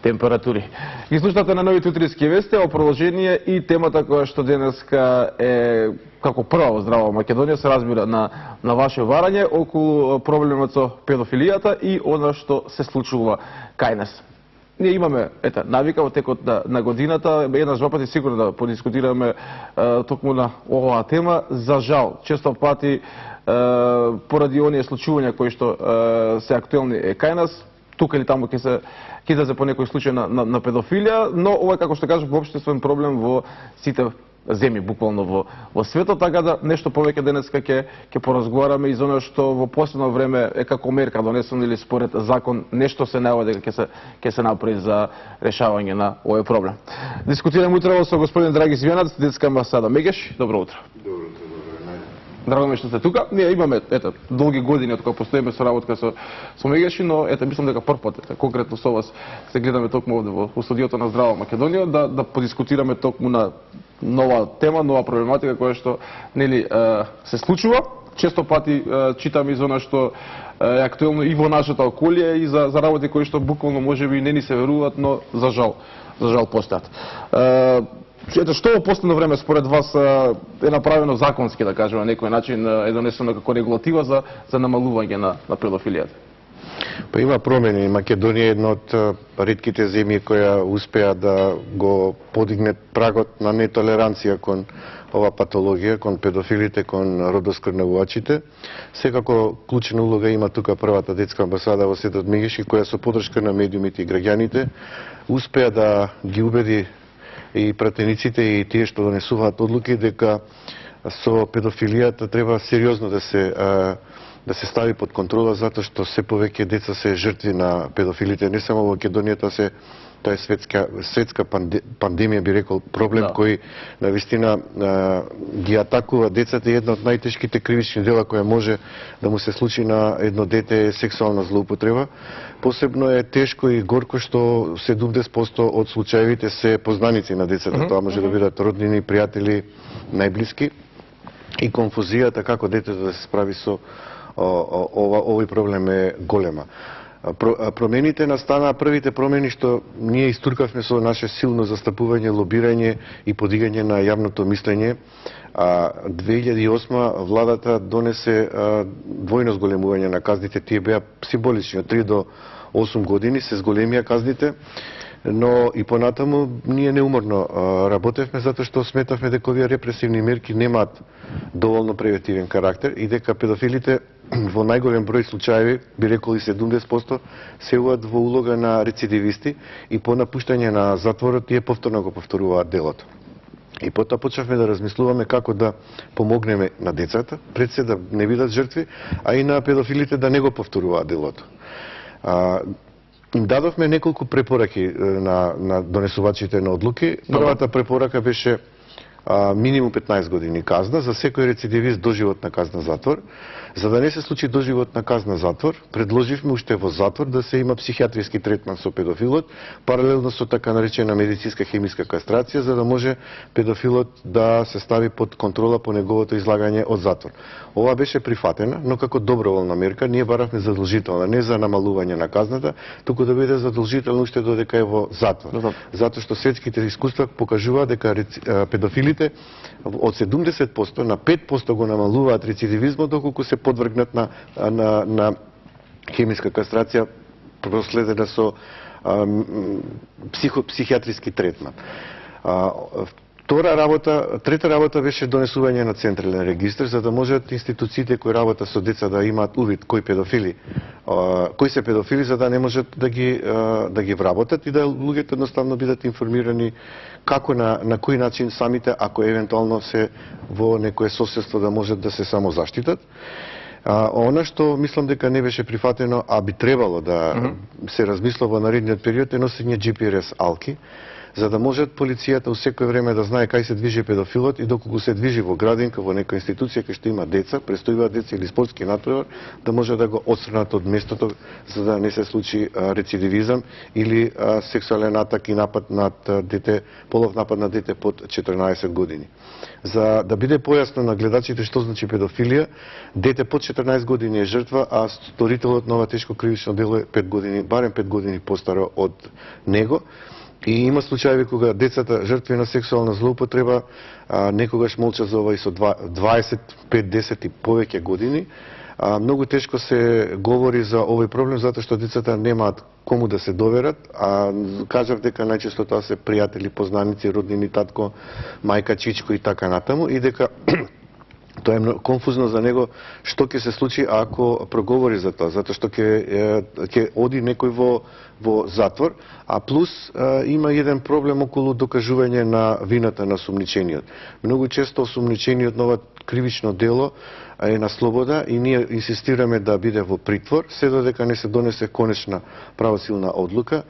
температури. Ги слушате на новите утриски вести, о продолжение и темата која што денеска е како прва во Здрава Македонија се разбира на ваше варање околу проблемот со педофилијата и она што се случува кај нас. Ние имаме, навика во текот на годината, еднаш два пати сигурно да подискутираме токму на оваа тема. За жал, често пати поради оние случувања кои што се актуелни кај нас, тука или таму ќе се излезе по некој случај на педофилија, но ова е, како што кажав, општествен проблем во сите земји буквално во светот, така да нешто повеќе денеска ќе поразговараме и за оно што во последно време е како мерка донесено или според закон нешто се најава дека ќе се направи за решавање на овој проблем. Дискутираме утрово со господин Драги Звијанац, детска амбасада Мегеш. Добро утро. Добро утро, Драго ми што сте тука. Ние имаме долги години од кога постоиме со работа со Мегеши, но мислам дека прв пат конкретно со вас се гледаме токму овде во студиото на Здрава Македонија да подискутираме токму на нова тема, нова проблематика која што нели се случува. Често пати читаме и за она што е актуелно и во нашата околие и за работи кои што буквално можеби не ни се веруваат, но за жал постојат. Што во последно време според вас е направено законски, да кажеме, на некој начин е донесено како регулатива за намалување на педофилијата? Па има промени. Македонија е една од ретките земји која успеа да го подигне прагот на нетолеранција кон ова патологија, кон педофилите, кон родоскрнавувачите. Секако клучна улога има тука првата детска амбасада во светот Мегеши, која со подршка на медиумите и граѓаните успеа да ги убеди и пратениците и тие што донесуваат одлуки дека со педофилијата треба сериозно да се стави под контрола, затоа што се повеќе деца се жртви на педофилите, не само во Македонија, тоа е светска пандемија, би рекол, проблем кој навистина ги атакува децата. Една од најтешките кривични дела која може да му се случи на едно дете е сексуална злоупотреба. Посебно е тешко и горко што 70% од случаевите се познаници на децата. Тоа може да бидат роднини, пријатели, најблиски. И конфузијата како детето да се справи со овој проблем е голема. Промените настанаа, првите промени што ние истуркавме со наше силно застапување, лобирање и подигање на јавното мислење. 2008 владата донесе двојно зголемување на казните, тие беа символични, од 3 до 8 години се зголемија казните, но и понатаму ние неуморно работевме затоа што сметавме дека овие репресивни мерки немаат доволно превентивен карактер и дека педофилите во најголем број случаеви, би рекол и 70%, се уват во улога на рецидивисти и по напуштање на затворот тие повторно го повторуваат делото. И потоа почнавме да размислуваме како да помогнеме на децата, пред се да не бидат жртви, а и на педофилите да не го повторуваат делото. Им дадовме неколку препораки на донесувачите на одлуки. Првата препорака беше минимум 15 години казна, за секој рецидивист доживотна казна затвор. За да не се случи доживотна казна затвор, предложивме уште во затвор да се има психијатриски третман со педофилот, паралелно со така наречена медицинска хемиска кастрација, за да може педофилот да се стави под контрола по неговото излагање од затвор. Ова беше прифатена, но како доброволна мерка, ние баравме задолжителна, не за намалување на казната, туку да биде задолжително уште додека е во затвор. Затоа што светските искуства покажуваат дека педофилите од 70% на 5% го намалуваат рецидивизмот доколку се подвргнат на хемиска кастрација проследена со психијатриски третман. Трета работа беше донесување на централен регистар, за да можат институциите кои работа со деца да имаат увид кои се педофили, за да не можат да ги вработат и да луѓето едноставно бидат информирани како на кој начин самите, ако евентуално се во некое соседство, да можат да се самозаштитат. Она што мислам дека не беше прифатено, а би требало да се размисла во наредниот период, е носење GPRS алки, за да може полицијата у секој време да знае кај се движи педофилот и доколку се движи во градинка, во некоја институција кај што има деца, престојуваат деца или спортски натпревар, да може да го отстранат од местото за да не се случи рецидивизам или сексуален атак и напад над дете, полов напад на дете под 14 години. За да биде појасно на гледачите што значи педофилија, дете под 14 години е жртва, а сторителот на ова тешко кривично дело е 5 години, барем 5 години постаро од него. И има случаи кога децата жртви на сексуална злоупотреба некогаш молчат за ова и со 25, 10 и повеќе години. Многу тешко се говори за овој проблем затоа што децата немаат кому да се доверат, а кажав дека најчесто тоа се пријатели, познаници, роднини, татко, мајка, чичко и така натаму, и дека тоа е многу конфузно за него што ќе се случи ако проговори за тоа, затоа што ќе оди некој во затвор, а плюс има еден проблем околу докажување на вината на осумничениот. Многу често осумничениот на ова кривично дело е на слобода и ние инсистираме да биде во притвор, се додека не се донесе конечна правосилна одлука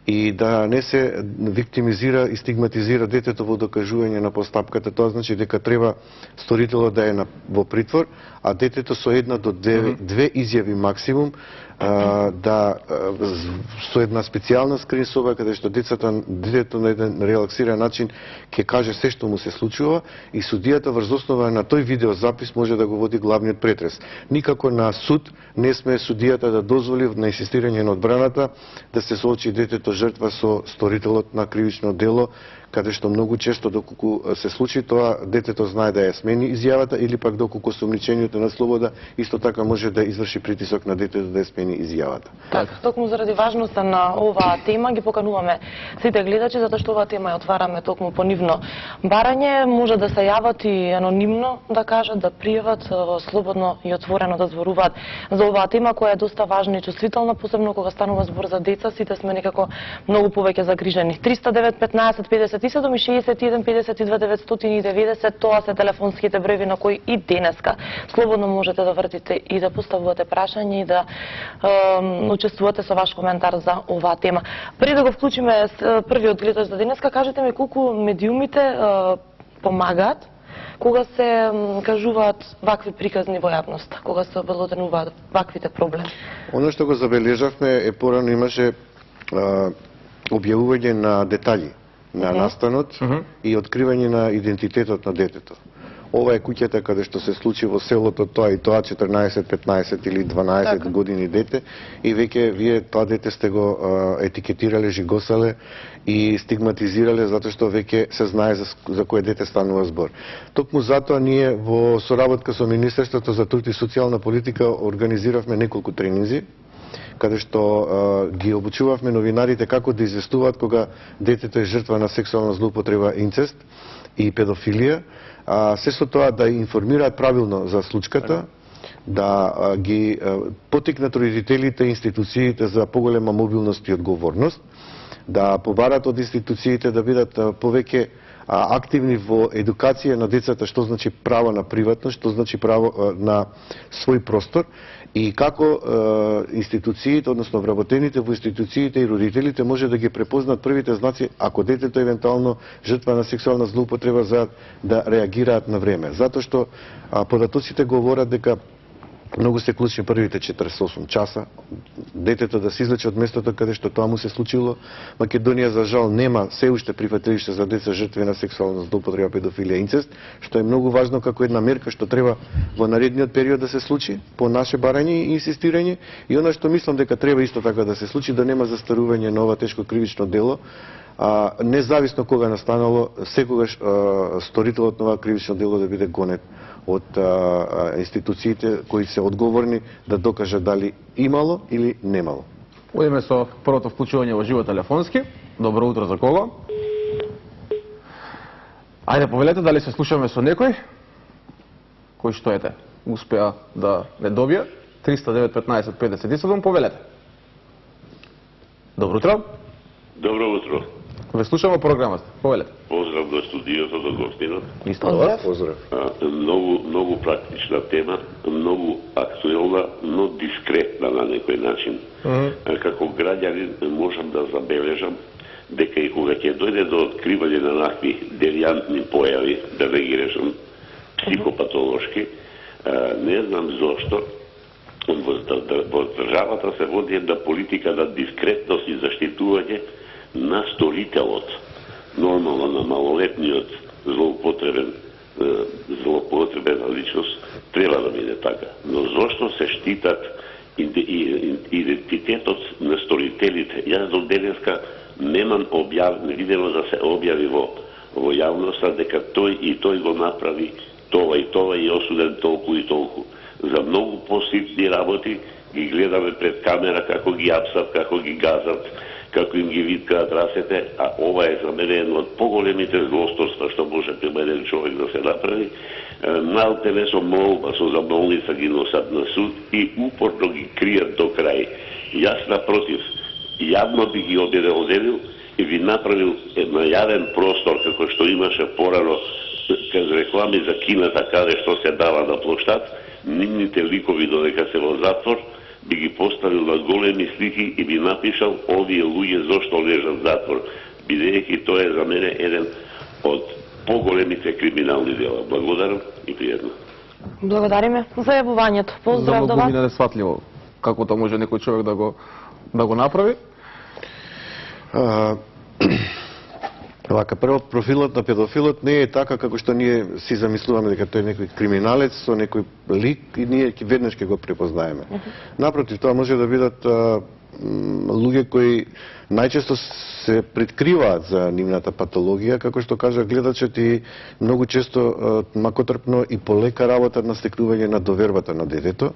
и да не се виктимизира и стигматизира детето во докажување на постапката. Тоа значи дека треба сторителот да е во притвор, а детето со една до две изјави максимум со една специјална скрин соба каде што детето на еден релаксиран начин ќе каже се што му се случува и судијата врз основа на тој видеозапис може да го води главниот претрес. Никако на суд не сме судијата да дозволи на инсистирање на одбраната да се соочи детето жртва со сторителот на кривично дело, каде што многу често доколку се случи тоа, детето знае да ја смени изјавата или пак доколку сумничениот е на слобода, исто така може да изврши притисок на детето да ја смени изјавата. Така, токму заради важноста на оваа тема ги покануваме сите гледачи, затоа што оваа тема ја отвараме токму по нивно барање, може да се јават и анонимно да кажат, да пријават, слободно и отворено да зборуваат за оваа тема која е доста важна и чувствителна, посебно кога станува збор за деца, сите сме некако многу повеќе загрижени. 309 15 57 и 61 52 990, тоа се телефонските броеви на кои и денеска слободно можете да вртите и да поставувате прашања и да учествувате со ваш коментар за оваа тема. Пред да го вклучиме првиот гледач за денеска, кажете ми колку медиумите помагаат кога се кажуваат вакви приказни во јавноста, кога се обелоденуваат ваквите проблеми? Оно што го забележавме е порано имаше објавување на детали на настанот и откривање на идентитетот на детето. Ова е куќата каде што се случи во селото тоа и тоа 14, 15 или 12 години дете и веќе вие тоа дете сте го етикетирале, жигосале и стигматизирале затоа што веќе се знае за кое дете станува збор. Токму затоа ние во соработка со Министерството за труд и социјална политика организиравме неколку тренинзи каде што ги обучувавме новинарите како да известуваат кога детето е жртва на сексуална злоупотреба, инцест и педофилија, се со тоа да информираат правилно за случката, да ги потикнат родителите и институциите за поголема мобилност и одговорност, да побарат од институциите да бидат повеќе активни во едукација на децата што значи право на приватност, што значи право на свој простор и како институциите, односно вработените во институциите и родителите може да ги препознат првите знаци ако детето евентуално жртва на сексуална злоупотреба за да реагираат на време. Затоа што податоците говорат дека многу се клучни првите 48 часа, детето да се излече од местото каде што тоа му се случило. Македонија за жал нема се уште прифатилиште за деца жртви на сексуална злоупотреба, педофилија, инцест, што е многу важно како една мерка што треба во наредниот период да се случи по наше барање и инсистирање. И она што мислам дека треба исто така да се случи, да нема застарување на ова тешко кривично дело, независно кога настанало, секогаш сторителот на ова кривично дело да биде гонет од институциите кои се одговорни да докажат дали имало или немало. Одиме со првото вклучување во живо телефонски. Добро утро за кого? Ајде, повелете дали се слушаме со некој? Кој што ете? Успеа да не добие? 309 15 57, повелете. Добро утро. Добро утро. Ве слушаме програмата. Повелете. Поздрав до студиото, до гостинот. Исто до вас. Поздрав. Многу практична тема, многу актуелна, но дискретна на некој начин. Како граѓанин можам да забележам дека и кога ќе дојде до откривање на накви девијантни појави, да не ги речам психопатолошки, не знам зошто во државата се води една политика на дискретност и заштитување на сторителот, нормално на малолетниот злоупотребена личност, треба да биде така. Но зошто се штитат идентитетот на сторителите? Јас до денеска немам видено да се објави во јавноста дека тој го направи това и осуден толку и толку. За многу поситни работи ги гледаме пред камера како ги апсат, како ги газат, како им ги виткаат рацете, а ова е за мене едно од поголемите злосторства што може према еден човек да се направи. Малте со молба, со замолница ги носат на суд и упорно ги кријат до крај. Јас напротив, јавно би ги објавил и би направил на јавен простор како што имаше порано кај реклами за кината каде што се дава на плоштад, нивните ликови додека се во затвор, би ги поставил на големи слики и би напишал овие луѓе зошто лежат затвор, бидејќи тоа е за мене еден од поголемите криминални дела. Благодарам и пријатно. Благодариме за јавувањето. Поздрав до За вас. многу несфатливо како тоа може некој човек да го направи. Вака, прво, профилот на педофилот не е така како што ние си замислуваме дека тој е некој криминалец со некој лик и ние веднаш ќе го препознаеме. Напротив, тоа може да бидат луѓе кои најчесто се приткриваат за нивната патологија, како што кажа гледачот, и многу често макотрпно и полека работат на стекнување на довербата на детето.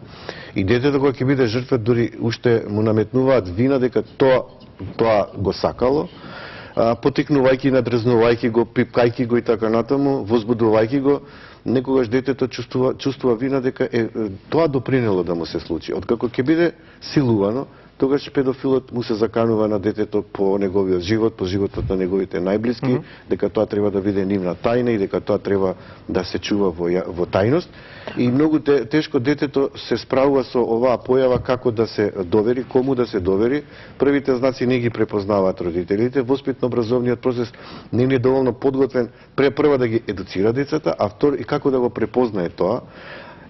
И детето кога ќе биде жртва, дури уште му наметнуваат вина дека тоа го сакало, потикнувајќи, надрезнувајќи го, пипкајќи го и така натаму, возбудувајќи го, некогаш детето чувствува вина дека тоа допринело да му се случи. Откако ќе биде силувано, тогаш педофилот му се заканува на детето по неговиот живот, по животот на неговите најблиски, дека тоа треба да биде нивна тајна и дека тоа треба да се чува во тајност. И многу тешко детето се справува со оваа појава, како да се довери, кому да се довери. Првите знаци не ги препознаваат родителите, воспитно-образовниот процес не е доволно подготвен прва да ги едуцира децата, а второ и како да го препознае тоа.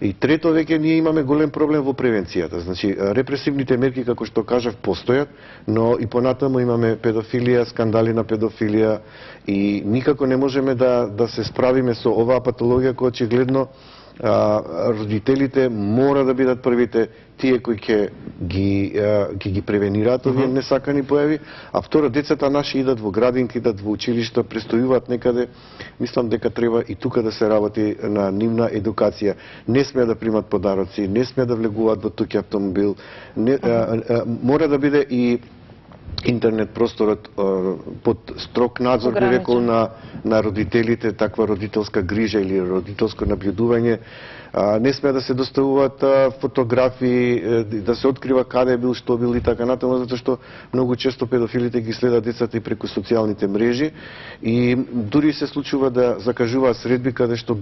И трето, веќе ние имаме голем проблем во превенцијата. Значи, репресивните мерки, како што кажав, постојат, но и понатаму имаме педофилија, скандали на педофилија и никако не можеме да се справиме со оваа патологија која очигледно родителите мора да бидат првите тие кои ќе ги превенираат овие несакани појави, а второ, децата наши идат во градинки, идат во училишта, престојуваат некаде. Мислам дека треба и тука да се работи на нивна едукација. Не смеа да примат подароци, не смеа да влегуваат во туки автомобил, мора да биде и интернет просторот под строг надзор, би рекол, на родителите, таква родителска грижа или родителско наблюдување. Не смеа да се доставуваат фотографии, да се открива каде бил, што бил и така натаму, затоа што многу често педофилите ги следат децата и преку социјалните мрежи и дури се случува да закажуваат средби каде што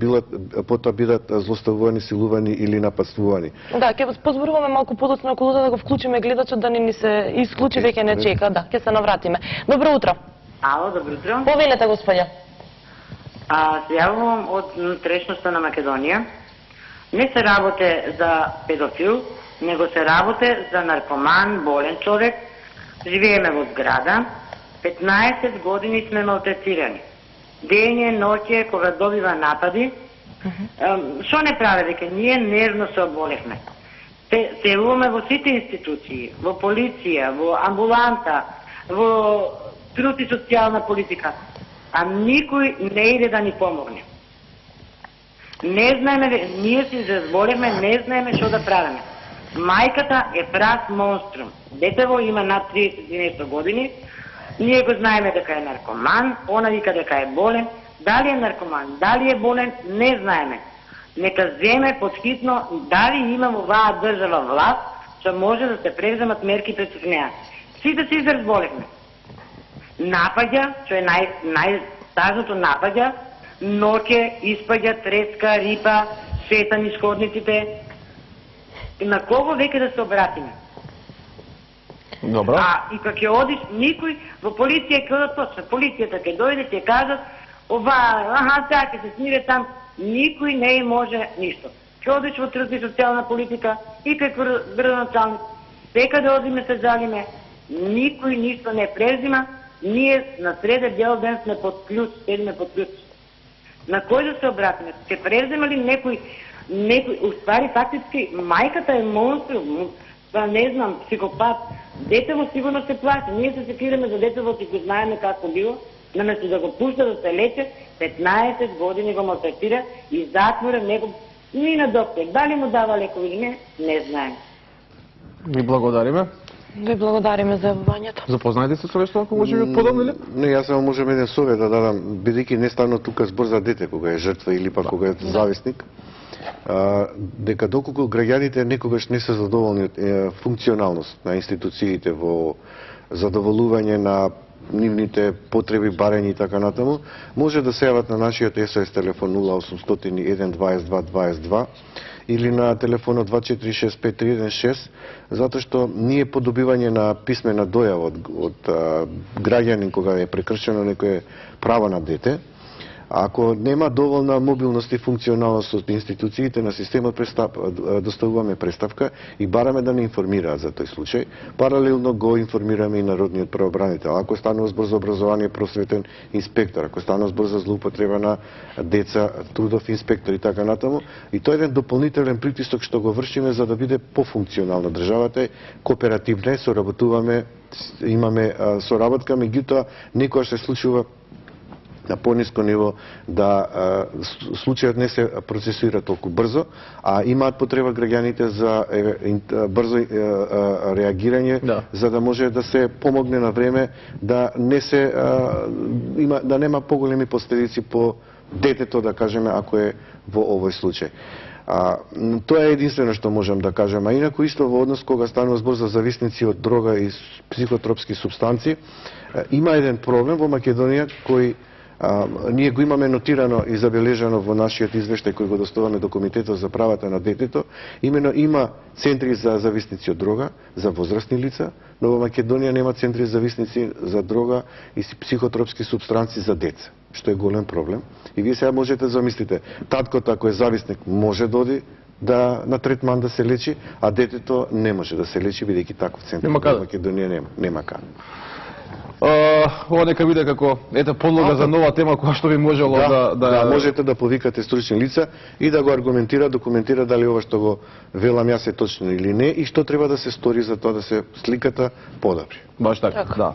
потоа бидат злоставувани, силувани или нападствувани. Да, ќе позборуваме малку подоцна околу да го вклучиме гледачот да не се исклучи, веќе не чека. Да, ќе се навратиме. Добро утро. Ало, добро утро. Повелете, господја. Се јавувам од трешноста на Македонија. Не се работе за педофил, него се работе за наркоман, болен човек. Живееме во зграда. 15 години сме малтретирани. Дење, ноќе, кога добива напади, што не прави, дека ние нервно се оболевме. Се јавуваме во сите институции, во полиција, во амбуланта, во труд и социјална политика, а никој не иде да ни помогне. Не знаеме, ние се разболевме, не знаеме што да правиме. Мајката е прав монструм. Детево има над 30 години, ние го знаеме дека е наркоман, она вика дека е болен. Дали е наркоман, дали е болен, не знаеме. Нека земе подхитно дали има во оваа држава власт, што може да се преземат мерки против неа. Сите се изразболевме. Напаѓа, што е најтажното напаѓа, ноќе, испаѓа, треска, рипа, шета низ ходниците. На кого веќе да се обратиме? Добро. А и кога ќе одиш, никој во полиција ќе одат точно. Полицијата ќе дојде, ќе кажат, сега ќе се смире там, никој не им може ништо. Ќе одиш во труд и социјална политика и кај градоначалник, секаде одиме се жалиме, никој ништо не презима, ние на среде дел ден сме под клjuč, седиме под клjuč. На кој да се обратиме? Ќе презима ли некој, уствари фактички мајката е монстр, па не знам, психопат. Детево сигурно се плаќа. Ние се секираме за детево и го знаеме како било, наместо да го пушта да се лече, 15 години го малтретира и затворен него ни на доктор. Дали му дава лекови или не, не знаем. Ви благодариме. Ви благодариме за јавувањето. Запознајте се со нешто, ако може би подобно ли? Не, јас само можам еден совет да дадам, бидејќи не ставно тука збор за дете кога е жртва или па кога е зависник. Дека доколку граѓаните некогаш не се задоволни од функционалност на институциите во задоволување на нивните потреби, барања и така натаму, може да се јават на нашиот СОС телефон 0800 1 22 22 или на телефонот 2465316, затоа што ние по добивање на писмена дојава од граѓанин кога е прекршено некое право на дете, ако нема доволна мобилност и функционалност од институциите на системот, доставуваме преставка и бараме да не информираат за тој случај. Паралелно го информираме и народниот правобранител. Ако станува збор за образование, просветен инспектор, ако станува збор за злоупотреба на деца, трудов инспектор и така натаму, и тоа е еден дополнителен притисок што го вршиме за да биде пофункционална државата, кооперативна, соработуваме, имаме соработка, меѓутоа некојаш се случува на пониско ниво да случајот не се процесуира толку брзо, а имаат потреба граѓаните за брзо реагирање, за да може да се помогне на време, да не се да нема поголеми последици по детето, да кажеме, ако е во овој случај. Тоа е единствено што можам да кажам, а инаку исто во однос кога станува збор за зависници од дрога и психотропски субстанци, има еден проблем во Македонија кој ние го имаме нотирано и забележано во нашиот извештај кој го доставаме до Комитетот за правата на детето. Имено има центри за зависници од дрога за возрастни лица, но во Македонија нема центри за зависници за дрога и психотропски супстанци за деца, што е голем проблем. И вие сега можете да замислите, таткото ако е зависник може да оди на третман да се лечи, а детето не може да се лечи бидејќи таков центар во Македонија нема каде. Ова нека биде како подлога за нова тема која што би можело да можете да повикате стручни лица и да го аргументира, документира дали ова што го велам јас е точно или не и што треба да се стори за тоа да се сликата подобри. Баш така, да.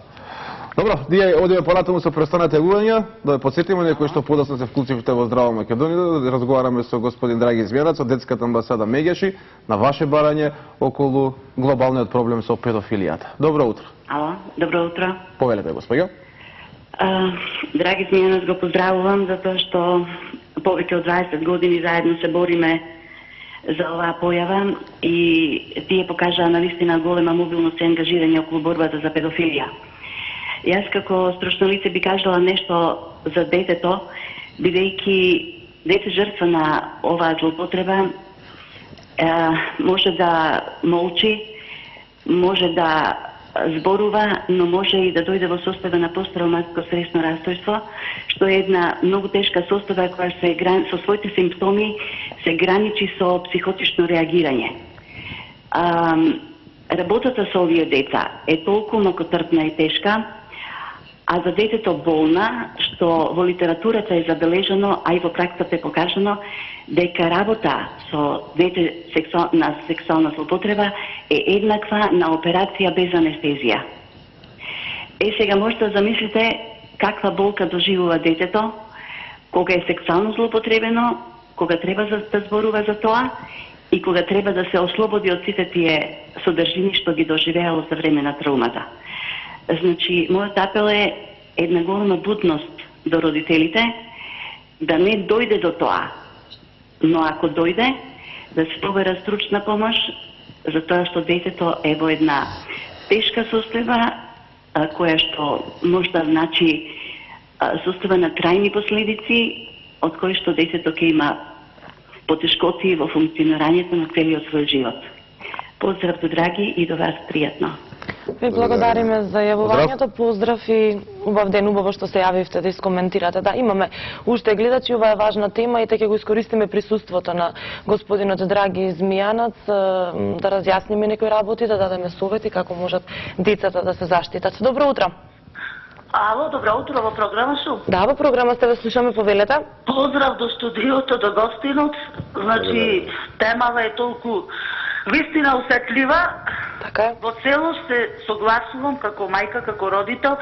Добро, ние одиме понатаму со преостанати јавувања, да потсетиме некои што подоцна се вклучивте во Здрава Македонија, да разговараме со господин Драги Змјанац од детската амбасада Меѓаши на ваше барање околу глобалниот проблем со педофилијата. Добро утро. Ало, добро утро. Повелете, господјо. Драги Змјанац, го поздравувам затоа што повеќе од 20 години заедно се бориме за оваа појава и тие покажаа навистина голема мобилност и ангажирање околу борбата за педофилија. Јас како стручно лице би кажала нешто за детето, бидејќи дете жртва на оваа злоупотреба може да молчи, може да зборува, но може и да дојде во состојба на посттравматско стресно расстройство, што е една многу тешка состојба која со своите симптоми се граничи со психотично реагирање. Работата со овие деца е толку многотрпна и тешка, а за детето болна, што во литературата е забележано, а и во праксата е покажано, дека работа со дете на сексуална злоупотреба е еднаква на операција без анестезија. Сега можете да замислите каква болка доживува детето кога е сексуално злоупотребено, кога треба да зборува за тоа и кога треба да се ослободи од сите тие содржини што ги доживеало за време на травмата. Значи, мојот апел е една голема будност до родителите да не дојде до тоа, но ако дојде, да се побера стручна помош, затоа што детето е во една тешка состојба, која што може да значи состојба на трајни последици, од кои што детето ќе има потешкоти во функционирањето на целиот свој живот. Поздрав до драги и до вас пријатно. Ви благодариме за јавувањето, поздрав и убав ден, убаво што се јавивте да искоментирате. Да, имаме уште гледачи, ова е важна тема и ќе го искористиме присуството на господинот Драги Змијанац да разјасниме некои работи, да дадеме совети како можат децата да се заштитат. Добро утро. Ало, добро утро, во програма сум. Да, во програма сте, ве слушаме, повелете. Поздрав до студиото, до гостинот. Значи, темава е толку вистина усетлива. Така е. Во целост се согласувам како мајка, како родител,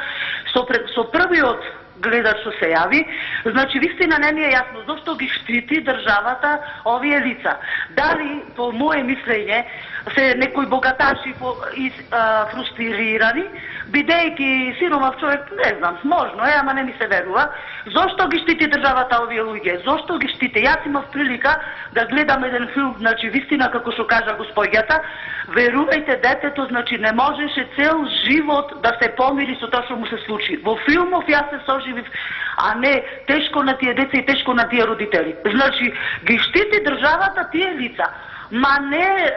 со првиот гледач што се јави. Значи, вистина не ми е јасно зошто ги штити државата овие лица. Дали, по моje мислење, се некои богаташи фрустрирани, бидејќи сиромав човек, не знам, можно е, ама не ми се верува. Зошто ги штити државата овие луѓе? Зошто ги штити? Јас имав прилика да гледам еден филм, значи вистина како што кажа господјата, верувајте, детето, значи не можеше цел живот да се помири со тоа што му се случи. Во филмов јас се соживив, а не тешко на тие деца и тешко на тие родители. Значи, ги штити државата тие лица. Ма не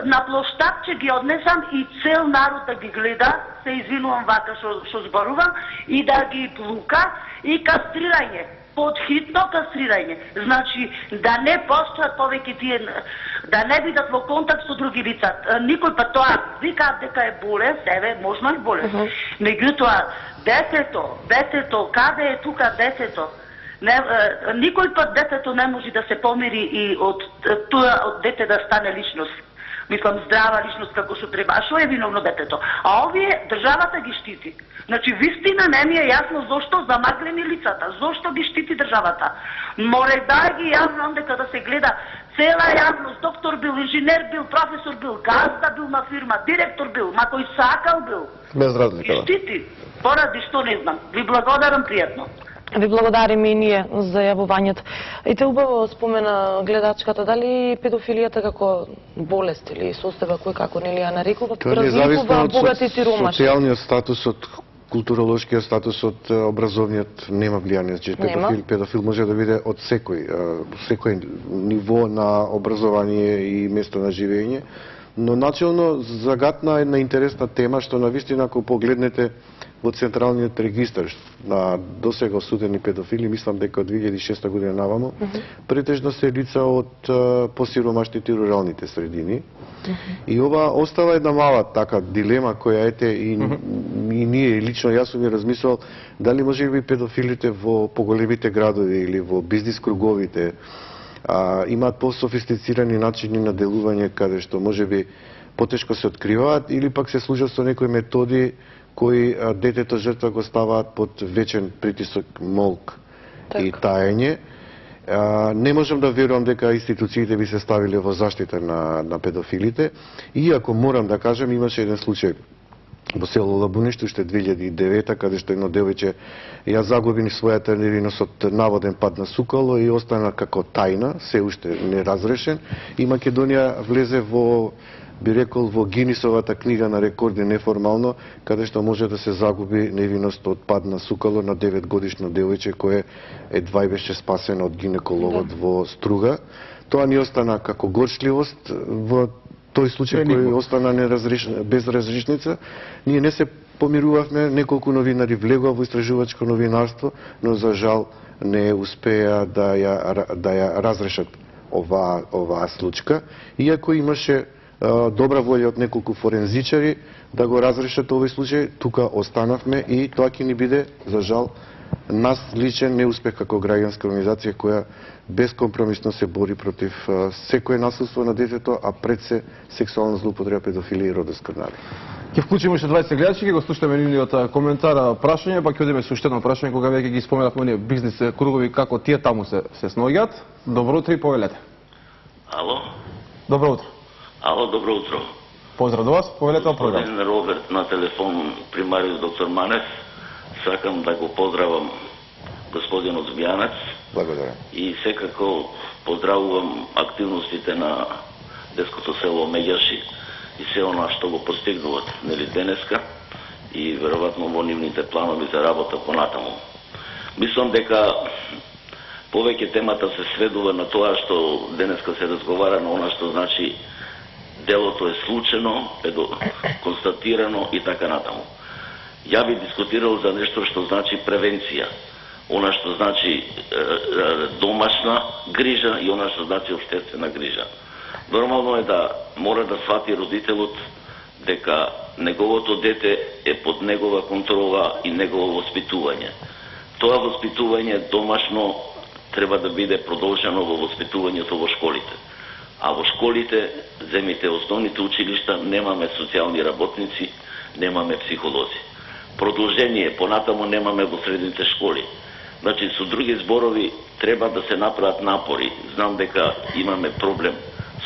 на плоштапче ги однесам и цел народ да ги гледа, се извинувам вака што зборувам, и да ги плука и кастрирање. Подхитно кастрирање. Значи, да не постојат повеќе тие, да не бидат во контакт со други лица. Никој па тоа викаат дека е болест, еве, можно и болест. Меѓутоа, детето, каде е тука детето? Никој пат детето не може да се помири и од дете да стане личност. Мислам, здрава личност како што треба. А што е виновно детето? А овие државата ги штити. Значи, вистина не ми е јасно зошто замаглени лицата, зошто ги штити државата. Море да ги јавнам дека да се гледа цела јавност, доктор бил, инженер бил, професор бил, газда бил на фирма, директор бил, ма кој сакал бил. Без разлика. Ги штити. Поради што не знам. Ви благодарам пријатно. Ви благодариме и ние за јавувањето. И те убаво спомена гледачката, дали педофилијата како болест или состојба кој како нели ја нарекува, разликува богат и сиромаш. Социјалниот статус, од културолошкиот статус, од образовниот нема влијание. Значи, педофил може да биде од секој ниво на образование и место на живење. Но начелно загатна една интересна тема што навистина ако погледнете во Централниот регистар на досега осудени педофили, мислам дека од 2006 година навамо, претежно се лица од посиромашните руралните средини. И ова остава една мала така дилема која ете и ние лично јас сум ја размислувал дали може би педофилите во поголемите градови или во бизнис круговите имаат пософистицирани начини на делување каде што може би потешко се откриваат или пак се служат со некои методи кои детето жртва го ставаат под вечен притисок, молк и таење. Не можам да верувам дека институциите би се ставиле во заштита на педофилите, иако морам да кажам имаше еден случај во село Лабуниште уште 2009 каде што едно девојче ја загуби својата невиност од наводен пад на сукало и остана како тајна, се уште не разрешен, и Македонија влезе во, би рекол, во Гинисовата книга на рекорди неформално, каде што може да се загуби невиност од пад на сукало на 9 годишно девојче кое едва беше спасено од гинекологот во Струга. Тоа ни остана како горчливост во тој случај кој остана без разрешница. Ние не се помирувавме, неколку новинари влегува во истражувачко новинарство, но за жал не успеа да ја разрешат оваа случка, иако имаше добра волја од неколку форензичари да го разрешат овој случај. Тука останавме и тоа ќе ни биде, за жал, нас личен неуспех како граѓанска организација која безкомпромисно се бори против секое насилство на детето, а пред се сексуална злоупотреба, педофилија и родоскрнали. Ќе вклучиме уште 20 гледачи, ќе го слушаме нивниот коментар, прашање, па ќе одиме со уште едно прашање кога веќе ги споменавме оние бизнис кругови како тие таму се сноѓат. Добро утро и повелете. Ало? Добро утро. Ало, добро утро. Поздрав до вас, повелете во програма. Господин Роберт на телефон, примариус доктор Манев. Сакам да го поздравам господинот Змијанац. Благодарам. И секако поздравувам активностите на детското село Меѓаши и се она што го постигнуват нели денеска и веројатно во нивните планови за работа понатаму. Мислам дека повеќе темата се сведува на тоа што денеска се разговара на она што значи делото е случено, констатирано и така натаму. Ја би дискутирал за нешто што значи превенција, она што значи домашна грижа и она што значи општествена грижа. Нормално е да мора да свати родителот дека неговото дете е под негова контрола и негово воспитување. Тоа воспитување домашно треба да биде продолжено во воспитувањето во школите. А во школите, земите основните училишта, немаме социјални работници, немаме психолози. Продолжение, понатамо немаме во средните школи. Значи, со други зборови, треба да се направат напори. Знам дека имаме проблем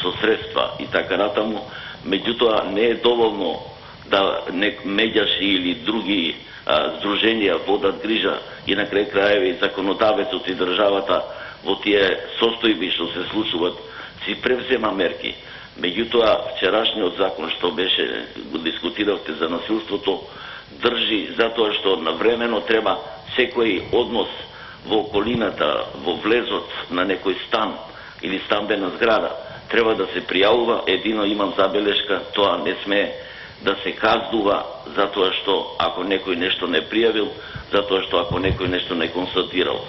со средства и така натаму, меѓутоа не е доволно да меѓаши или други здруженија водат грижа и на крај краеви законодавецот и државата во тие состојби што се случуваат си превзема мерки. Меѓутоа, вчерашниот закон што беше, го дискутиравте за насилството, држи затоа што навремено треба секој однос во околината, во влезот на некој стан или стамбена зграда, треба да се пријавува. Едино имам забелешка, тоа не смее да се каздува затоа што ако некој нешто не пријавил, затоа што ако некој нешто не констатирал.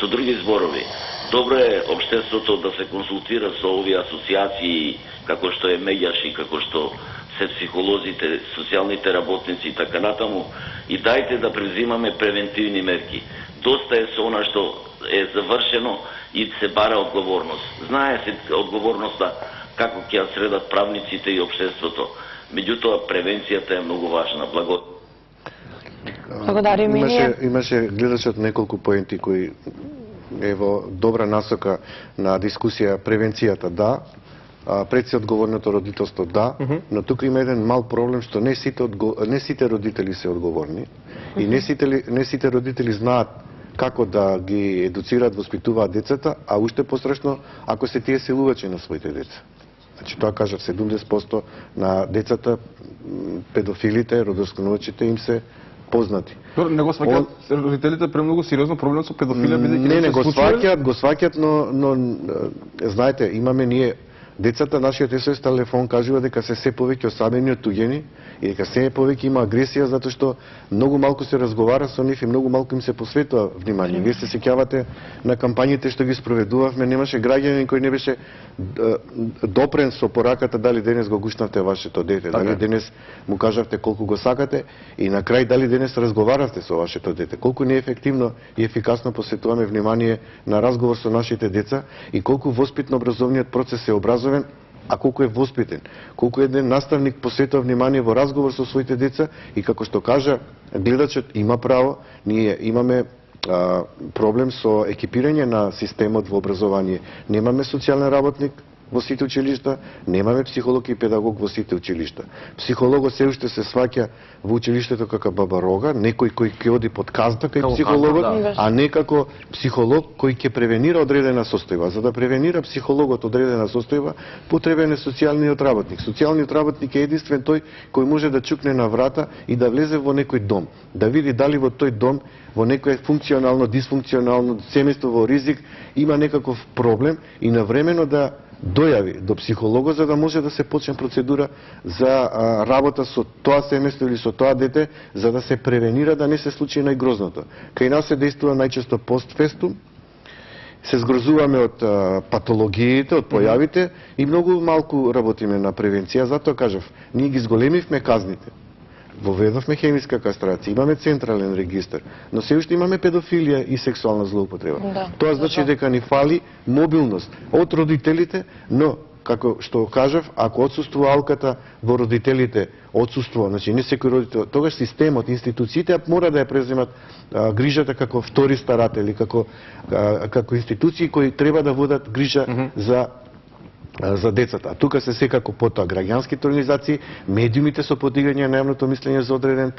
Со други зборови, добро е општеството да се консултира со овие асоциации како што е Меѓаш и како што се психолозите, социјалните работници и така натаму, и дајте да презимаме превентивни мерки. Доста е со она што е завршено и се бара одговорност. Знае се одговорноста како ќе ја средат правниците и општеството. Меѓутоа, превенцијата е многу важна. Благодарим и ние. Имаше гледачот неколку поенти кои е во добра насока на дискусија. Превенцијата да, пред се одговорното родителство да, но тука има еден мал проблем што не сите родители се одговорни и не сите родители знаат како да ги едуцираат, воспитуваат децата, а уште пострашно ако се тие силувачи на своите деца. Значи тоа кажав 70% на децата, педофилите, родосконувачите им се познати. Не го сваќаат родителите премногу сериозно проблем со педофилија бидејќи не го сваќаат, но знаете, имаме ние децата, нашиот СОС телефон кажува дека се повеќе осамени, отуѓени и дека се повеќе има агресија затоа што многу малку се разговара со нив и многу малку им се посветува внимание. Вие се сеќавате на кампањите што ги спроведувавме, немаше граѓанин кој не беше допрен со пораката дали денес го гушнавте вашето дете, дали денес му кажавте колку го сакате и на крај дали денес разговаравте со вашето дете. Колку неефективно и ефикасно посветуваме внимание на разговор со нашите деца и колку воспитно образовниот процес е образовен, а колку е воспитен, колку еден наставник посветува внимание во разговор со своите деца и како што кажа гледачот има право, ние имаме проблем со екипирање на системот во образование. Немаме социјален работник во сите училишта, немаме психолог и педагог во сите училишта. Психологот се уште се сваќа во училиштето како баба рога, некој кој ќе оди под казна кај психологот, а не како психолог кој ќе превенира одредена состојба. За да превенира психологот одредена состојба, потребен е социјалниот работник. Социјалниот работник е единствен тој кој може да чукне на врата и да влезе во некој дом, да види дали во тој дом во некој функционално, дисфункционално семејство во ризик има некаков проблем и навремено да дојави до психологот за да може да се почне процедура за работа со тоа семејство или со тоа дете за да се превенира да не се случи најгрозното. Кај нас се действува најчесто постфестум, се згрозуваме од патологиите, од појавите и многу малку работиме на превенција, затоа кажав, ние ги зголемивме казните. Воведовме хемиска кастрација, имаме централен регистар, но се уште имаме педофилија и сексуална злоупотреба. Тоа значи дека ни фали мобилност од родителите, но како што кажав, ако отсуствува алката во родителите, отсуствува, значи не секој родител, тогаш системот, институциите мора да ја преземат грижата како втори старатели, како институции кои треба да водат грижа за децата. А тука се секако потоа граѓанските организации, медиумите со подигање на јавното мислење за одреден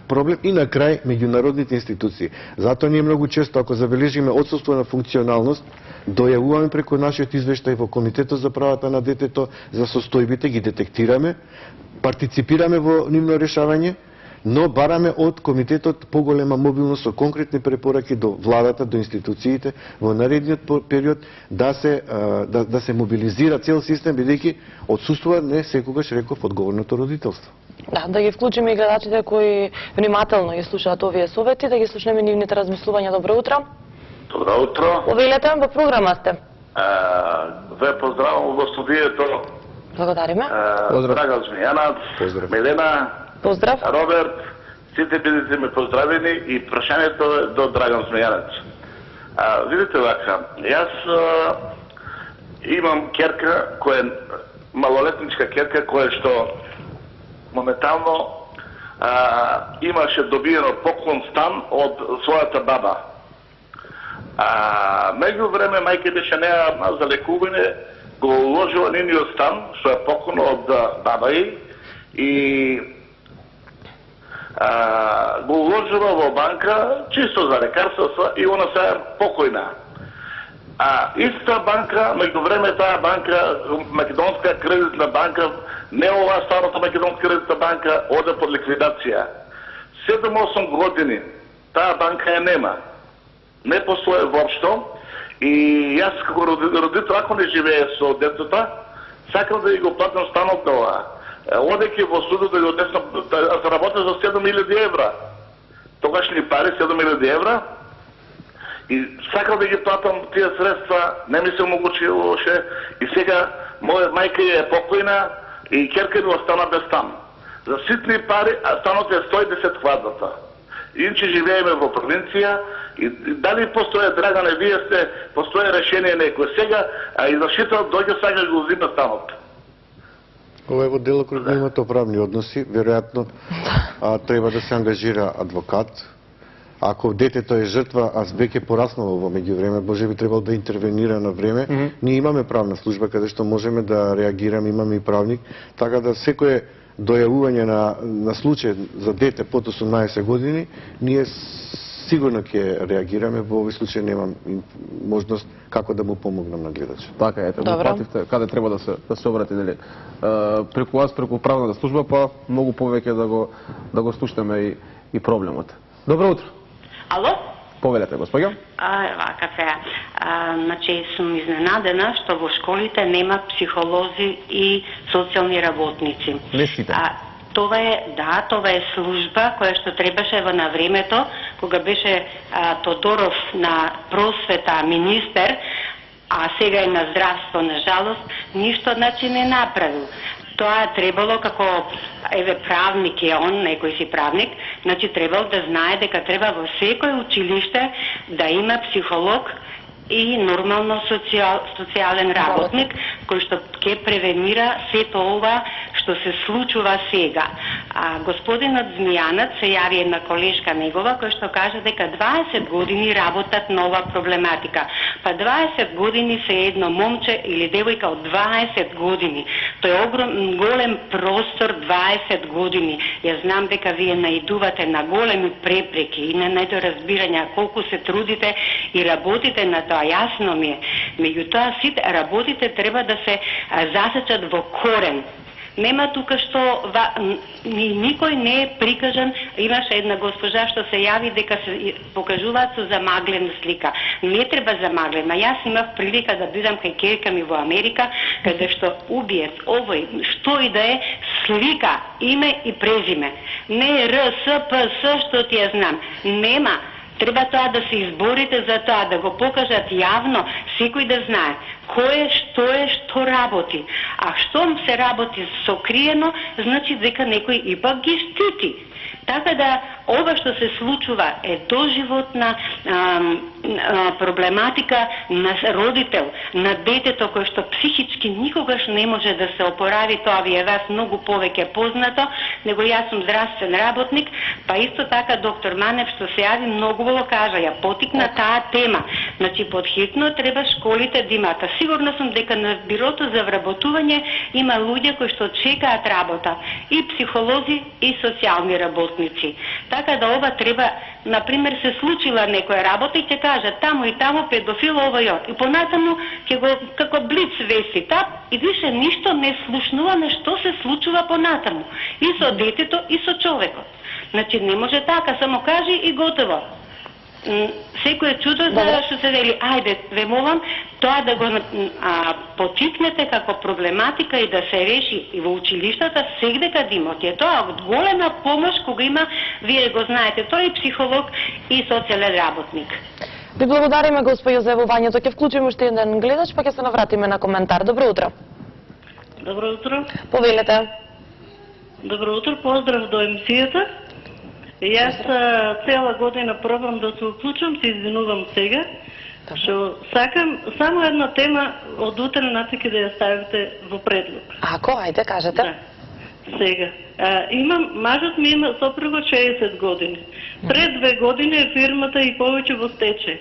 проблем и на крај меѓународните институции. Затоа ние многу често ако забележиме отсуство на функционалност, дојавуваме преку нашиот извештај во Комитетот за правата на детето за состојбите, ги детектираме, партиципираме во нивно решавање, но бараме од комитетот поголема мобилност со конкретни препораки до владата, до институциите во наредниот период да се мобилизира цел систем, бидејќи отсуствува не секогаш реков одговорното родителство. Да ги вклучиме и гледачите кои внимателно ги слушаат овие совети, да ги слушнеме нивните размислувања. Добро утро. Добро утро. Повелете, во програма сте. Ве поздравам во студието. Благодариме. Драган Змејанац, Милена, поздрав. Роберт, сите бидете ме поздравени и прашањето е до Драган Змејанац. Видите вака, јас имам керка која е малолетничка керка која што моментално имаше добиено поклон стан од својата баба. Меѓу време мајка беше неа за лекување, го уложила нениот стан, што е поклон од баба и го уложила во банка, чисто за лекарства, и она се е покојна. Иста банка, меѓу време таа банка, Македонска кредитна банка, не ова старата Македонска кредитна банка, оде под ликвидација. 7-8 години таа банка ја нема. Не постоje воопшто. И јас како родител, ако не живее со детето, сакам да го платам станот на ова. Одејќи во судот да го однесам, да заработам за 7.000 евра. Тогашни пари, 7.000 евра. И сакам да ги платам тие средства, не ми се омотгучило още. И сега моја мајка е покојна и керка ми остана без стан. За ситни пари, а станот е 110 квадрата. Иначе живееме во провинција и дали постоje, Драгане, вие сте, постоje решение некој сега, а извршител дојде сега да го зима станот. Ова е во делокруг на имотно-правни односи, веројатно треба да се ангажира адвокат. Ако детето е жртва, а веќе пораснало во меѓувреме, може би требало да интервенира на време. Ние имаме правна служба каде што можеме да реагираме, имаме и правник, така да секое дојавување на случај за дете под 18 години, ние сигурно ќе реагираме. Во овој случај немам можност како да му помогнам на гледача. Така ете, го пративте каде треба да се обрати, нели? Преку вас, преку правната служба, па многу повеќе да го слушнеме и проблемот. Добро утро. Ало? Повелете, господја. Вака сега. Значи, сум изненадена што во школите нема психолози и социјални работници. Не сите. Това е служба која што требаше на времето, кога беше Тодоров на просвета министер, а сега е на здравство, на жалост, ништо значи не направил. Тоа требало како, правник е он, некој си правник, значи требало да знае дека треба во секој училиште да има психолог и нормално социјален работник, кој што ќе превенира сето ова што се случува сега. Господинот Змијанац се јави една колешка негова која што каже дека 20 години работат на ова проблематика. Па 20 години се едно момче или девојка од 20 години. Тој е голем простор 20 години. Ја знам дека вие наидувате на големи препреки и на недоразбирања колку се трудите и работите на тоа, јасно ми е. Меѓутоа сите работите треба да се засечат во корен. Нема тука што никој не е прикажан. Имаше една госпожа што се јави дека се покажуваат со замаглена слика. Не треба замаглена. Јас имав прилика да бидам кај ќерка ми во Америка, каде што убиец, овој, што и да е, слика, име и презиме. Не РСПС што ти ја знам. Нема. Треба тоа да се изборите за тоа, да го покажат јавно, секој да знае кој е, што работи. А што се работи сокриено, значи дека некој ипак ги штити. Така да, ова што се случува е доживотна проблематика на родител, на детето кој што психички никогаш не може да се опорави. Тоа ви е вас многу повеќе познато, него јас сум здравствен работник, па исто така доктор Манев што се јави многу го кажа, ја потикна таа тема. Значи, подхитно треба школите да имаат. Сигурна сум дека на бирото за вработување има луѓе кои што чекаат работа, и психолози, и социјални работници. Така да ова треба, например, се случила некоја работа и ќе кажат таму и таму педофил овој од. И понатаму ќе го како блиц вести тап и више ништо не слушнуваме што се случува понатаму. И со детето, и со човекот. Значи не може така, само кажи и готово. Секој чудо за што се дели. Ајде, ве молам, тоа да го потикнете како проблематика и да се реши и во училиштата сегде кад има. Е тоа од голема помош кога има, вие го знаете, тој е психолог и социјален работник. Ви благодариме, господи, за јавувањето. Ќе вклучиме уште еден гледач, па ќе се навратиме на коментар. Добро утро. Добро утро. Повелете. Добро утро, поздрав до емисијата. Јас цела година пробам да се уклучам, се извинувам сега. Што сакам само една тема од утре натаки да ја ставите во предлог. Ако, ајде, кажете. Да. Сега. Мажот ми има сопруга 60 години. Пред 2 години фирмата и повеќе во стечај.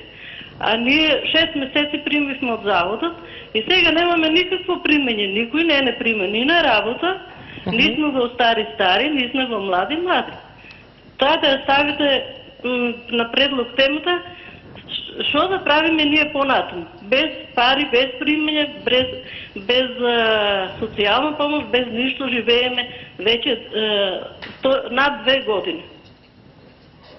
А ние 6 месеци примивме од заводот и сега немаме никакво примење. Никој не прима ни на работа, ни сме во стари, ни сме во млади. Тоа да ја ставите на предлог темата, што да правиме ние понатаму? Без пари, без примење, без социјална помош, без ништо живееме веќе над 2 години.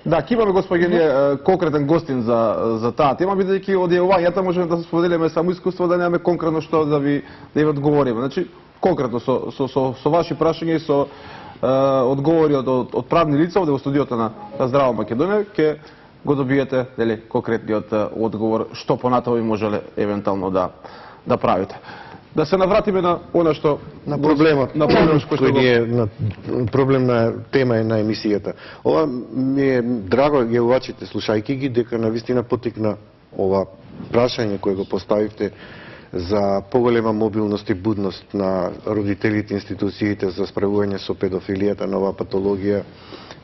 Да, ќе имаме, господине, конкретен гостин за таа тема, бидејќи од јавувањата можеме да споделиме само искуство, да немаме конкретно што да ви одговориме. Значи, конкретно со ваши прашања и со одговори од правни лица овде во студиото на Здраво Македонија, ќе го добиете конкретниот одговор што понатаму би можеле евентуално да правите. Да се навратиме на она што на проблемот, кој е проблемна тема е на емисијата. Ова ми е драго јавувачите, слушајќи ги, дека навистина потикна ова прашање кое го поставивте за поголема мобилност и будност на родителите, институциите за справување со педофилијата, нова патологија,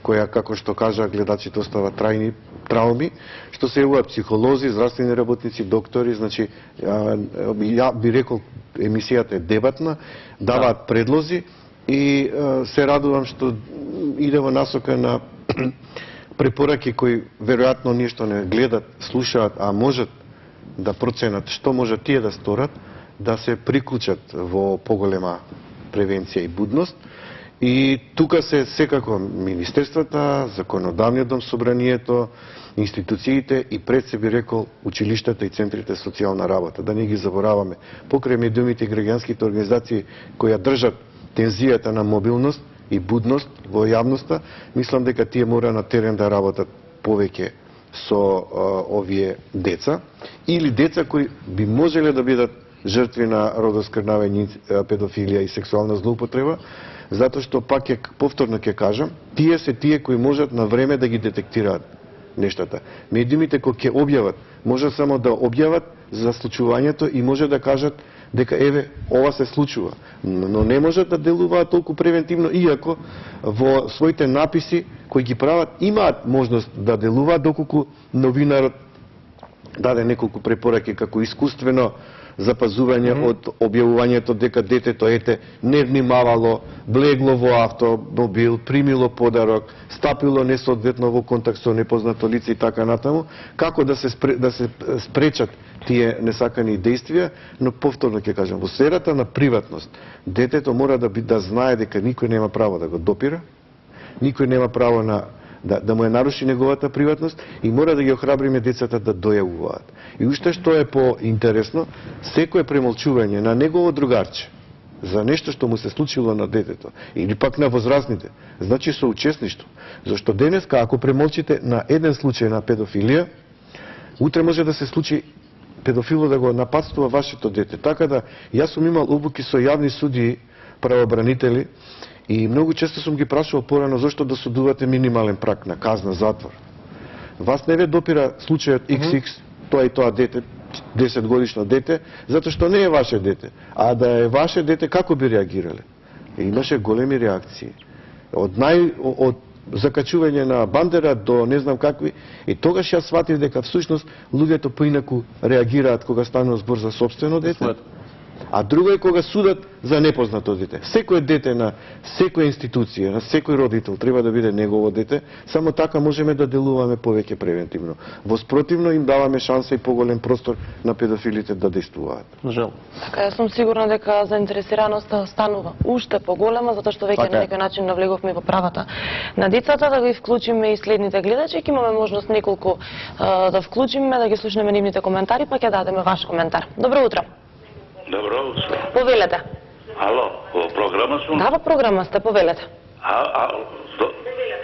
која, како што кажа гледачите, остава трајни трауми, што се јавуваат психолози, здравствени работници, доктори, значи, ја би рекол, емисијата е дебатна, даваат предлози и се радувам што иде во насока на препораки кои веројатно ништо не гледат, слушаат, а можат да проценат што може тие да сторат, да се приклучат во поголема превенција и будност. И тука се секако министерствата, законодавниот дом, собранието, институциите и пред се би рекол училиштата и центрите социјална работа. Да не ги забораваме. Покрај медиумите и граѓанските организации кои држат тензијата на мобилност и будност во јавноста, мислам дека тие мора на терен да работат повеќе со овие деца или деца кои би можеле да бидат жртви на родоскрнавање, педофилија и сексуална злоупотреба, затоа што пак повторно ќе кажам, тие се тие кои можат на време да ги детектираат нештата. Медиумите кои ќе објават, може само да објават за случувањето и може да кажат дека еве ова се случува, но не можат да делуваат толку превентивно, иако во своите написи кои ги прават имаат можност да делуваат, доколку новинарот даде неколку препораки како искуствено запазување од објавувањето дека детето не внимавало, влегло во автомобил, примило подарок, стапило несоодветно во контакт со непознато лице и така натаму, како да се спречат тие несакани действија, но повторно ќе кажам, во сферата на приватност, детето мора да знае дека никој нема право да го допира, никој нема право да му наруши неговата приватност и мора да ги охрабриме децата да дојавуваат. И уште што е поинтересно, секое премолчување на негово другарче за нешто што му се случило на детето или пак на возрастните, значи соучесништво. Зашто денеска ако премолчите на еден случај на педофилија, утре може да се случи педофило да го нападствува вашето дете. Така да јас сум имал обуки со јавни судии, правобранители, и многу често сум ги прашувал порано зашто да судувате минимален праг на казна затвор. Вас не ве допира случајот XX, тоа и тоа дете, 10 годишно дете, затоа што не е ваше дете. А да е ваше дете, како би реагирале? Имаше големи реакции. Од закачување на бандера до не знам какви, и тогаш јас сватив дека всушност луѓето поинаку реагираат кога станува збор за сопствено дете. А друго е кога судат за непознато дете. Секое дете на секоја институција, на секој родител треба да биде негово дете, само така можеме да делуваме повеќе превентивно. Во спротивно им даваме шанса и поголем простор на педофилите да действуваат. Жел. Така, јас сум сигурна дека заинтересираноста станува уште поголема, затоа што веќе на некој начин навлеговме во правата на децата, да ги вклучиме и следните гледачи. Ќе имаме можност неколку да вклучиме, да ги слушнеме нивните коментари, па ќе дадеме ваш коментар. Добро утро. Добро утро. Повелете. Ало, во програма сум? Да, во програма сте, повелете.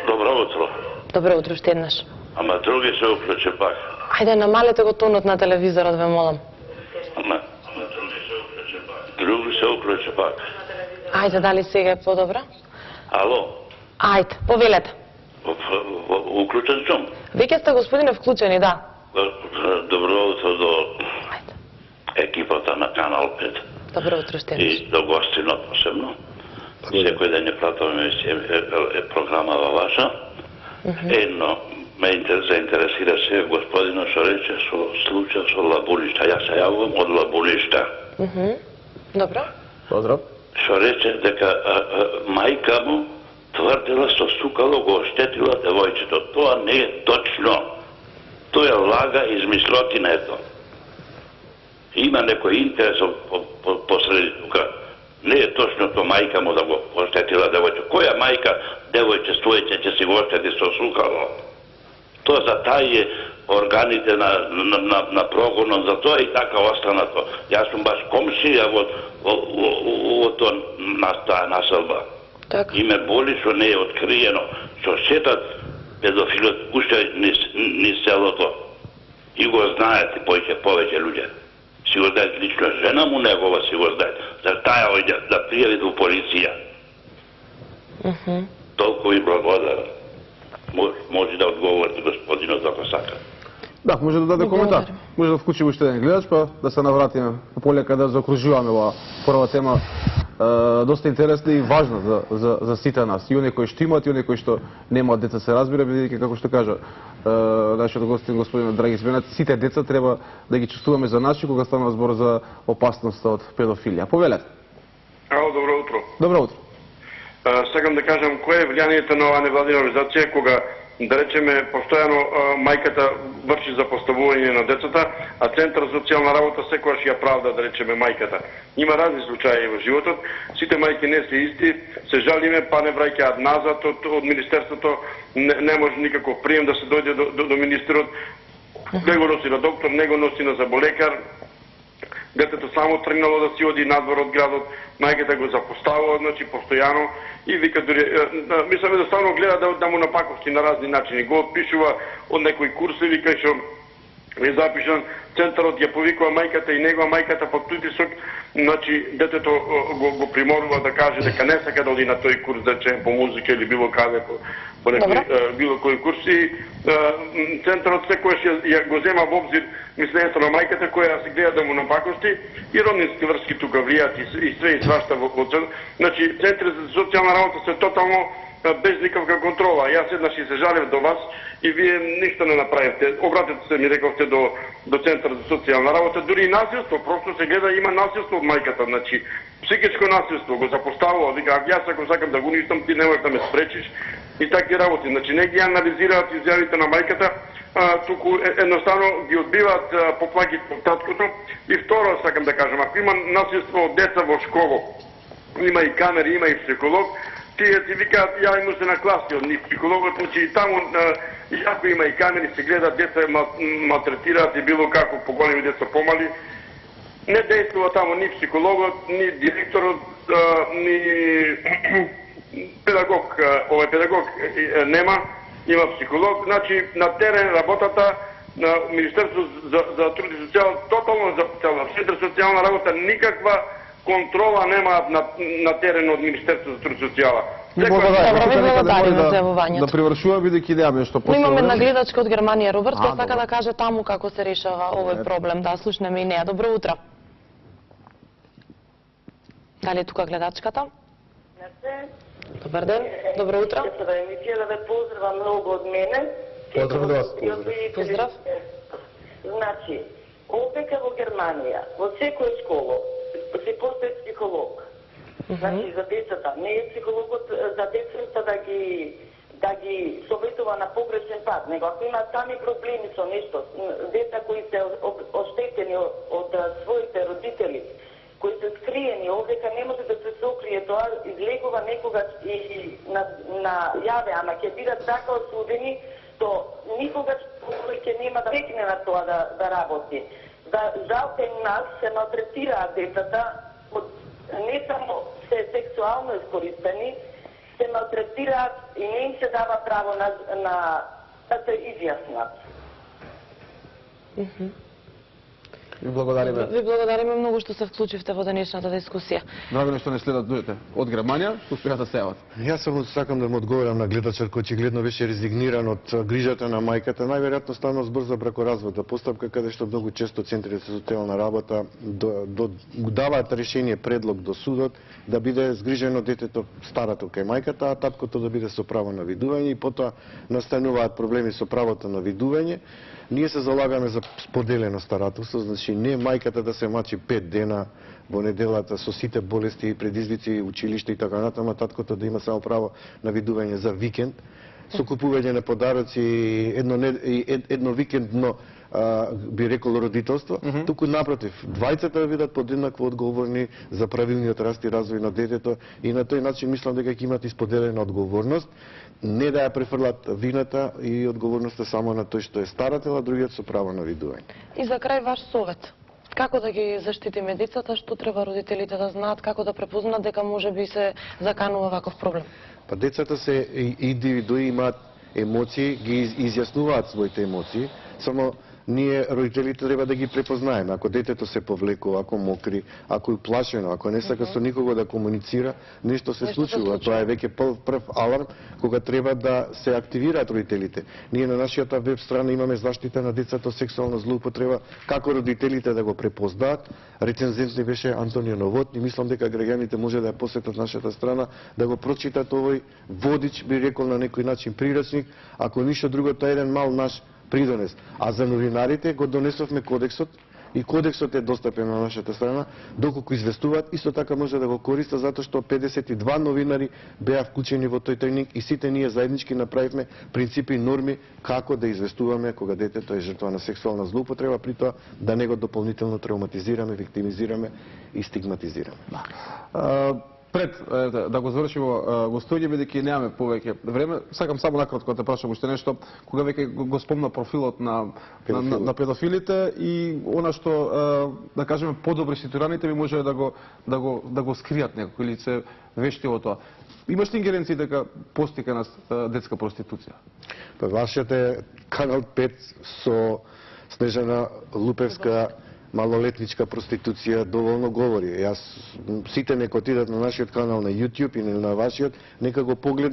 Добро утро. Добро утро, ще еднаш. Ама други се уклуче пак. Ајде, намалете го тонот на телевизорот, ве молам. Ама други се уклуче пак. Ајде, дали сега е подобро? Ало. Ајде, повелете. Уклучен сум? Веќе сте, господине, вклучени, да. Добро утро до екипата на Канал 5. Добро утро, ще еднаш. И до гостинот посебно. Секој ден ја пратуваме програмава ваша. Едно ме заинтересира се господина што рече со случај со Лабуништа. Јас се јавувам од Лабуништа. Добро. Поздрав. Што рече дека мајка му тврдела со сукало го оштетила девојчето. Тоа не е точно. Тоа е лага и измислотина ето. Има некој интерес посреди тука. Не е точно тоа мајка му да го оштетила девојче. Која мајка девојче стоеќе ќе си го оштети со сукало? Тоа за тај органите на прогонот, за тоа и така останато. Јас сум баш комшија во таа населба. И ме боли што не е откриено, што сетат педофилот уште низ селото. И го знаат и повеќе луѓе. Си го знаат лично жена му негова, си го знаат. За таја ојде да пријави до полиција. Толку и благодарам. Може да одговорите господинот ако сака. Да, може да даде коментар. Може да вклучи уште еден гледач, па да се навратиме полека да закружуваме ова прва тема. Доста интересна и важна за сите нас. И оние кои што имаат, и оние кои што немаат деца, се разбира, бидејќи како што кажа нашиот гостин господин Драги Свенец, сите деца треба да ги чувствуваме за наши кога станува збор за опасноста од педофилија. Повелете. Ало, добро утро. Добро утро. Сакам да кажам кое е влијанието на оваа невладина организација кога, да речеме, постојано мајката врши за поставување на децата, а Центар за социјална работа секогаш ја правда, да речеме, мајката. Има разни случаи во животот, сите мајки не се исти, се жалиме, па не враќаат назад од Министерството, не може никаков прием да се дојде до министерот, не го носи на доктор, не го носи на заболекар, детето само тргнало да си оди надвор од градот, мајката го запоставува, значи постојано и вика дури мислам едноставно гледа да му напакости на разни начини. Го отпишува од некои курсеви кај што е запишан, центарот ја повикува мајката и негова мајката под притисок, значи детето го приморува да каже дека не сака да оди на тој курс, да речем по музика или било каде по некој било кој курс и центарот секојаш ја го зема во обзир мислењето на мајката која се гледа да му напакости и роднински врски тука влијат и све и свашта во центар. Значи центри за социјална работа се тотално без никаква контрола. Јас еднаш и се жалев до вас и вие ништо не направивте. Обратете се, ми рековте, до Центар за социјална работа. Дури и насилство, просто се гледа има насилство од мајката, значи психичко насилство го запоставува, вика, јас ако сакам да го уништам, ти не можеш да ме спречиш и такви работи. Значи не ги анализираат изјавите на мајката, туку едноставно ги одбиваат поплаките од таткото. И второ сакам да кажам, ако има насилство од деца во школо, има и камери, има и психолог, тие ти викаат, јавимо се на класи од нив психологот, значи и таму, ако има и камери, се гледа, деца малтретираат и било како, поголеми деца помали. Не действува таму ни психологот, ни директорот, ни педагог, овој педагог нема, има психолог, значи на терен работата на Министерството за труд и социјална, тотално за Центар социјална работа, никаква контрола немаат на терен од Министерството за труд и социјала. Да привршува бидејќи идеаме што после. Имаме една гледачка од Германија, Роберт, која сака да каже таму како се решава овој проблем, да слушнеме и неа. Добро утро. Дали е тука гледачката? Добар ден, добро утро. Емисија да ве поздравам многу од мене. Поздрав да вас. Поздрав. Значи, опека во Германија, во секоја школа, си постои психолог. Значи за децата, не е психологот за децата да ги советува на погрешен пат, него ако имаат сами проблеми со нешто, деца кои се оштетени од своите родители, кои се скриени, овдека не може да се сокрие, тоа излегува некогаш и на јаве, ама ќе бидат така осудени, то никогаш ќе нема да векне на тоа да работи. Жал кај нас се малтретираат децата, не само се сексуално искористени, се малтретираат и не им се дава право да се изјаснат. Ви благодариме. Ви благодариме многу што се вклучивте во денешната дискусија. Драго ми што не следат дојдете од Германија, успеа да се јават. Јас само сакам да му одговорам на гледачот кој очигледно беше резигниран од грижата на мајката. Најверојатно станува збор за бракоразводна постапка, каде што многу често центрите за социјална работа даваат решение, предлог до судот да биде згрижено детето старато кај мајката, а таткото да биде со право на видување, и потоа настануваат проблеми со правото на видување. Ние се залагаме за споделено старателство, значи не мајката да се мачи 5 дена во неделата со сите болести и предизвици, училиште и така натаму, таткото да има само право на видување за викенд, со купување на подароци едно викендно би рекол родителство, туку напротив, двајцата да бидат подеднакво одговорни за правилниот раст и развој на детето, и на тој начин мислам дека ќе имат исподелена одговорност, не да ја префрлат вината и одговорноста само на тој што е старател, а другиот со право на видување. И за крај ваш совет. Како да ги заштитиме децата, што треба родителите да знаат, како да препознаат дека може би се заканува ваков проблем? Па децата се индивидуи, имаат емоции, ги изјаснуваат своите емоции, само ние родителите треба да ги препознаеме. Ако детето се повлекува, ако мокри, ако е уплашено, ако не сака со никого да комуницира, нешто се случува. Тоа е веќе прв аларм кога треба да се активираат родителите. Ние на нашата веб страна имаме заштита на децата од сексуална злоупотреба, како родителите да го препознаат. Рецензент ни беше Антонио Новотни. Мислам дека граѓаните може да ја посетат нашата страна, да го прочитат овој водич, би рекол на некој начин прирачник, ако ништо друго, тоа е еден мал наш придонес. А за новинарите го донесовме кодексот, и кодексот е достапен на нашата страна, доколку известуваат, исто така може да го користат, затоа што 52 новинари беа вклучени во тој тренинг и сите ние заеднички направивме принципи и норми како да известуваме кога детето е жртва на сексуална злоупотреба, при тоа да не го дополнително травматизираме, виктимизираме и стигматизираме. Пред да го завршиме гостување, бидејќи немаме повеќе време, сакам само накратко да те прашам уште нешто, кога веќе го спомна профилот на педофилите и она што да кажеме подобри ситуираните би можеле да го скријат некако или се вешти во тоа. Имаш ли ингеренции дека постои кај нас детска проституција? Па вашиот е Канал 5 со Снежана Лупевска малолетничка проституција доволно говори. Јас сите нека отидат на нашиот канал на YouTube и на вашиот, нека го погледнат.